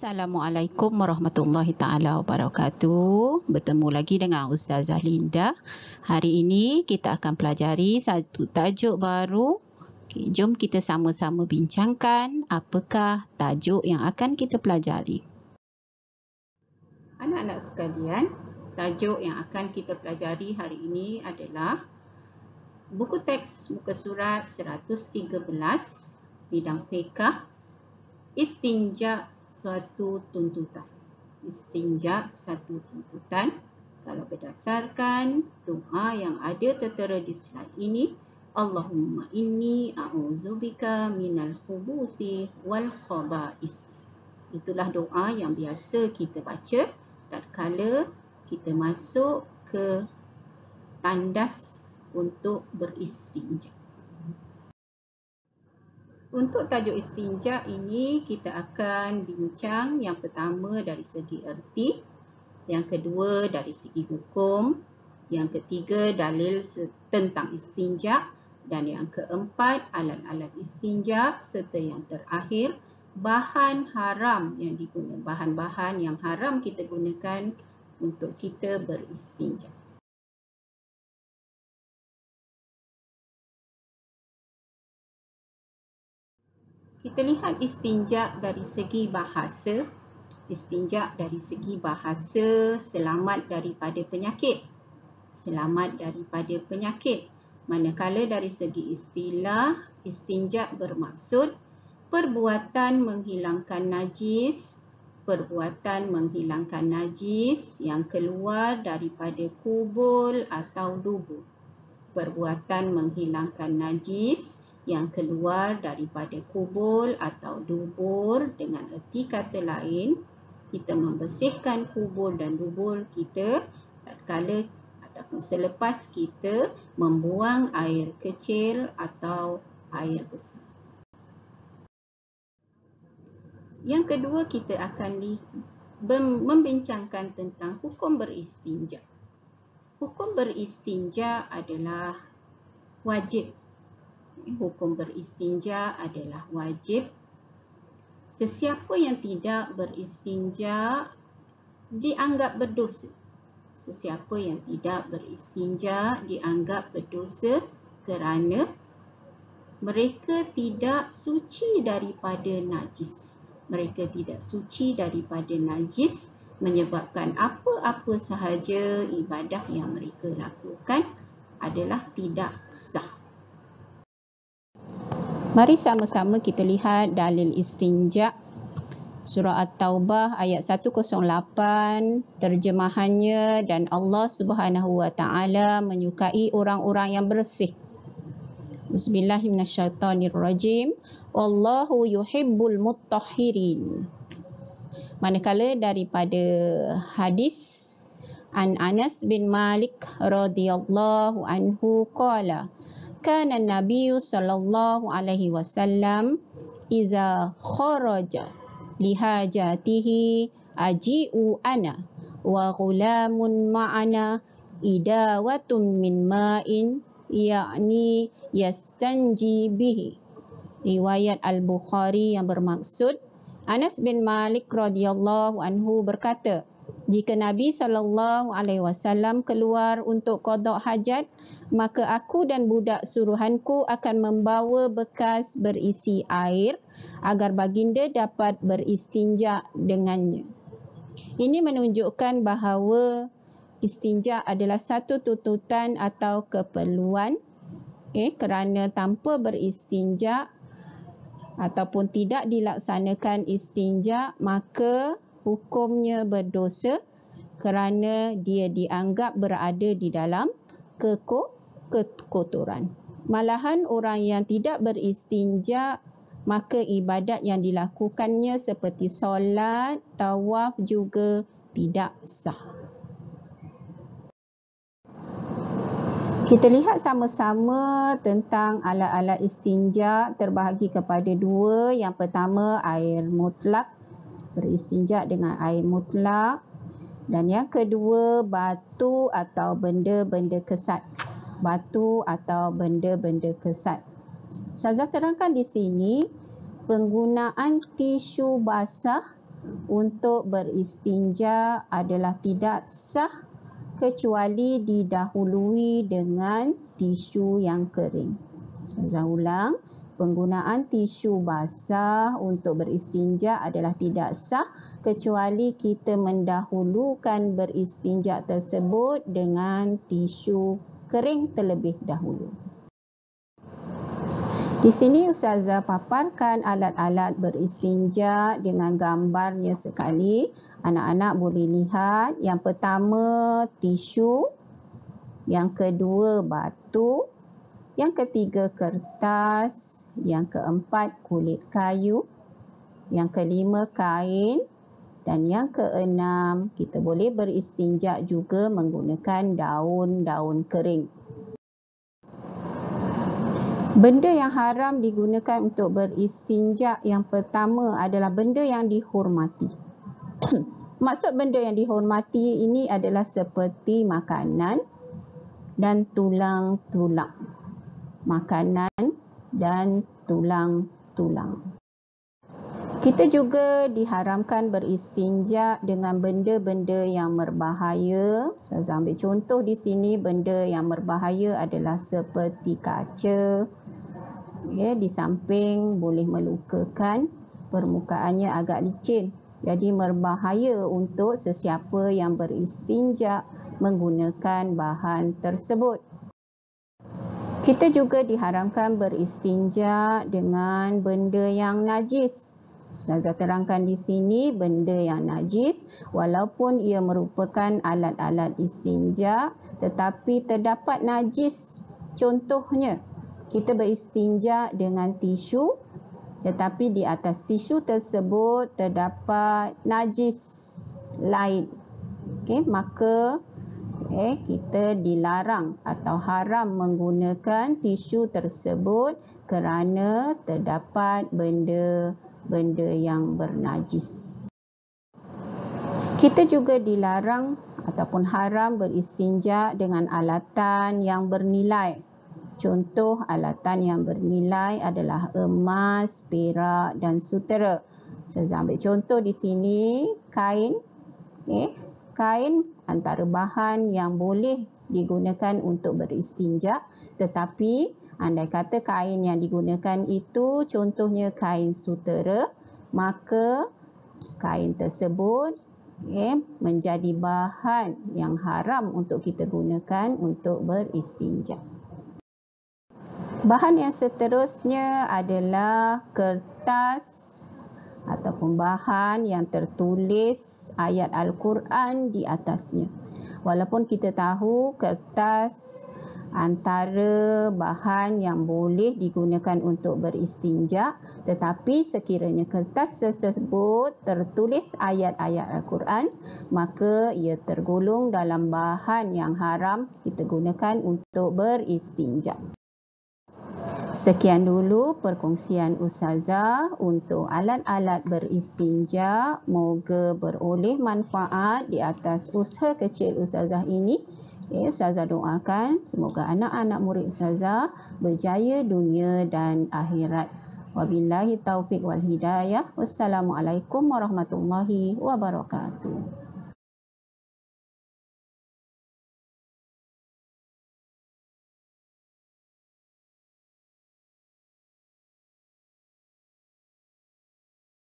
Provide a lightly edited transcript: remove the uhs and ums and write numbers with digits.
Assalamualaikum warahmatullahi taala wabarakatuh. Bertemu lagi dengan Ustazah Linda. Hari ini kita akan pelajari satu tajuk baru. Okey, jom kita sama-sama bincangkan apakah tajuk yang akan kita pelajari. Anak-anak sekalian, tajuk yang akan kita pelajari hari ini adalah buku teks muka surat 113 bidang fiqh, istinja suatu tuntutan. Istinja satu tuntutan. Kalau berdasarkan doa yang ada tertera di slide ini, Allahumma inni a'udzubika minal khubuthi wal khaba'is. Itulah doa yang biasa kita baca tatkala kita masuk ke tandas untuk beristinja. Untuk tajuk istinja ini kita akan bincang yang pertama dari segi erti, yang kedua dari segi hukum, yang ketiga dalil tentang istinja, dan yang keempat alat-alat istinja, serta yang terakhir bahan haram yang digunakan, bahan-bahan yang haram kita gunakan untuk kita beristinja. Kita lihat istinja dari segi bahasa. Istinja dari segi bahasa selamat daripada penyakit. Selamat daripada penyakit. Manakala dari segi istilah, istinja bermaksud perbuatan menghilangkan najis. Perbuatan menghilangkan najis yang keluar daripada kubul atau dubur. Perbuatan menghilangkan najis yang keluar daripada kubul atau dubur. Dengan erti kata lain, kita membersihkan kubul dan dubur kita tatkala ataupun selepas kita membuang air kecil atau air besar. Yang kedua, kita akan membincangkan tentang hukum beristinja. Hukum beristinja adalah wajib. Hukum beristinja adalah wajib. Sesiapa yang tidak beristinja dianggap berdosa. Sesiapa yang tidak beristinja dianggap berdosa kerana mereka tidak suci daripada najis. Mereka tidak suci daripada najis menyebabkan apa-apa sahaja ibadah yang mereka lakukan adalah tidak sah. Mari sama-sama kita lihat dalil istinja. Surah At-Taubah ayat 108, terjemahannya, dan Allah Subhanahu wa taala menyukai orang-orang yang bersih. Bismillahirrahmanirrahim. Wallahu yuhibbul mutahhirin. Manakala daripada hadis an Anas bin Malik radhiyallahu anhu qala kana Nabi sallallahu alaihi wasallam iza kharaja lihajatihi aji'u ana wa ghulamun ma'ana idawatun min ma'in yakni yastanji bihi. Riwayat Al-Bukhari yang bermaksud Anas bin Malik radhiyallahu anhu berkata, jika Nabi sallallahu alaihi wasallam keluar untuk qada hajat, maka aku dan budak suruhanku akan membawa bekas berisi air agar baginda dapat beristinja dengannya. Ini menunjukkan bahawa istinja adalah satu tuntutan atau keperluan, kerana tanpa beristinja ataupun tidak dilaksanakan istinja, maka hukumnya berdosa kerana dia dianggap berada di dalam kekotoran. Malahan orang yang tidak beristinja, maka ibadat yang dilakukannya seperti solat, tawaf juga tidak sah. Kita lihat sama-sama tentang alat-alat istinja terbahagi kepada dua. Yang pertama, air mutlak, beristinja dengan air mutlak. Dan yang kedua, batu atau benda-benda kesat. Batu atau benda-benda kesat. Ustazah terangkan di sini, penggunaan tisu basah untuk beristinja adalah tidak sah kecuali didahului dengan tisu yang kering. Saya ulang, penggunaan tisu basah untuk beristinja adalah tidak sah kecuali kita mendahulukan beristinja tersebut dengan tisu kering terlebih dahulu. Di sini Ustazah paparkan alat-alat beristinja dengan gambarnya sekali. Anak-anak boleh lihat. Yang pertama tisu, yang kedua batu, yang ketiga kertas, yang keempat kulit kayu, yang kelima kain, dan yang keenam kita boleh beristinja juga menggunakan daun-daun kering. Benda yang haram digunakan untuk beristinja yang pertama adalah benda yang dihormati. Maksud benda yang dihormati ini adalah seperti makanan dan tulang-tulang. Makanan dan tulang-tulang. Kita juga diharamkan beristinja dengan benda-benda yang berbahaya. Saya ambil contoh di sini, benda yang berbahaya adalah seperti kaca. Di samping boleh melukakan, permukaannya agak licin. Jadi berbahaya untuk sesiapa yang beristinja menggunakan bahan tersebut. Kita juga diharamkan beristinja dengan benda yang najis. Saya terangkan di sini benda yang najis walaupun ia merupakan alat-alat istinja tetapi terdapat najis. Contohnya, kita beristinja dengan tisu tetapi di atas tisu tersebut terdapat najis lain. Maka kita dilarang atau haram menggunakan tisu tersebut kerana terdapat benda yang bernajis. Kita juga dilarang ataupun haram beristinja dengan alatan yang bernilai. Contoh alatan yang bernilai adalah emas, perak dan sutera. Saya ambil contoh di sini kain. Kain antara bahan yang boleh digunakan untuk beristinja, tetapi andai kata kain yang digunakan itu contohnya kain sutera, maka kain tersebut menjadi bahan yang haram untuk kita gunakan untuk beristinja. Bahan yang seterusnya adalah kertas ataupun bahan yang tertulis ayat Al-Quran di atasnya. Walaupun kita tahu kertas antara bahan yang boleh digunakan untuk beristinja, tetapi sekiranya kertas tersebut tertulis ayat-ayat Al-Quran, maka ia tergolong dalam bahan yang haram kita gunakan untuk beristinja. Sekian dulu perkongsian Ustazah untuk alat-alat beristinja. Moga beroleh manfaat di atas usaha kecil Ustazah ini. Ustazah doakan semoga anak-anak murid Ustazah berjaya dunia dan akhirat. Wabillahi taufiq wal hidayah. Wassalamualaikum warahmatullahi wabarakatuh.